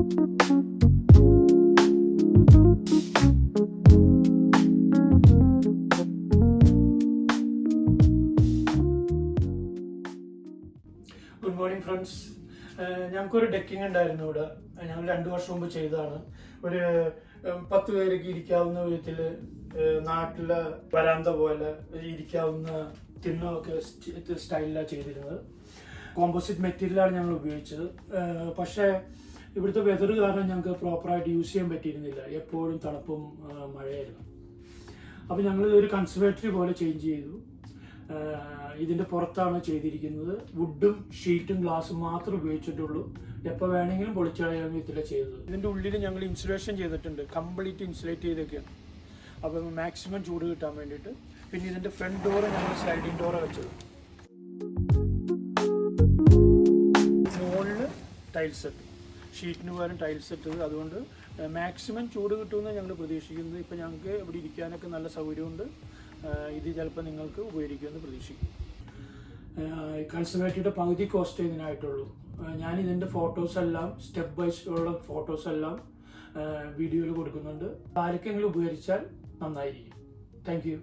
Good morning friends. ഞങ്ങൾക്കൊരു decking ഉണ്ടായിരുന്നു ഇവിടെ. ഞങ്ങൾ 2 വർഷം മുമ്പ് ചെയ്തതാണ്. ഒരു 10 പേർക്ക് ഇരിക്കാവുന്ന വിധത്തിൽ നാട്ടിലെ വരാന്ത പോലെ ഇരിക്കാവുന്ന തിണ്ണമൊക്കെ സ്റ്റൈലിലാണ് ചെയ്തിരുന്നത്. കോമ്പോസിറ്റ് മെറ്റീരിയലാണ് ഞങ്ങൾ ഉപയോഗിച്ചത്. പക്ഷേ ഇവിടുത്തെ വെതർ കാരണം ഞങ്ങൾക്ക് പ്രോപ്പറായിട്ട് യൂസ് ചെയ്യാൻ പറ്റിയിരുന്നില്ല. എപ്പോഴും തണുപ്പും മഴയായിരുന്നു. അപ്പോൾ ഞങ്ങൾ ഒരു കൺസർവേറ്ററി പോലെ ചേഞ്ച് ചെയ്തു. ഇതിൻ്റെ പുറത്താണ് ചെയ്തിരിക്കുന്നത്. വുഡും ഷീറ്റും ഗ്ലാസും മാത്രം ഉപയോഗിച്ചിട്ടുള്ളൂ. എപ്പോൾ വേണമെങ്കിലും പൊളിച്ചളയാൻ വിധത്തിലാണ് ചെയ്തത്. ഇതിൻ്റെ ഉള്ളിൽ ഞങ്ങൾ ഇൻസുലേഷൻ ചെയ്തിട്ടുണ്ട്. കംപ്ലീറ്റ് ഇൻസുലേറ്റ് ചെയ്തൊക്കെയാണ്. അപ്പം മാക്സിമം ചൂട് കിട്ടാൻ വേണ്ടിയിട്ട്. പിന്നെ ഇതിൻ്റെ ഫ്രണ്ട് ഡോറ് ഞങ്ങൾ സ്ലൈഡിങ് ഡോറാണ് വെച്ചത്. മുകളിൽ ടൈൽസ് ഇട്ടു, ഷീറ്റിന് പകരം ടൈൽസ് ഇട്ടത്. അതുകൊണ്ട് മാക്സിമം ചൂട് കിട്ടുമെന്ന് ഞങ്ങൾ പ്രതീക്ഷിക്കുന്നത്. ഇപ്പം ഞങ്ങൾക്ക് ഇവിടെ ഇരിക്കാനൊക്കെ നല്ല സൗകര്യമുണ്ട്. ഇത് ചിലപ്പോൾ നിങ്ങൾക്ക് ഉപകരിക്കുമെന്ന് പ്രതീക്ഷിക്കും. കൺസർവേറ്ററിയുടെ പകുതി കോസ്റ്റ് ഇതിനായിട്ടുള്ളൂ. ഞാൻ ഇതിൻ്റെ ഫോട്ടോസെല്ലാം സ്റ്റെപ്പ് ബൈ സ്റ്റെപ്പുള്ള ഫോട്ടോസെല്ലാം വീഡിയോയിൽ കൊടുക്കുന്നുണ്ട്. ആർക്കെങ്കിലും ഉപകരിച്ചാൽ നന്നായിരിക്കും. Thank you.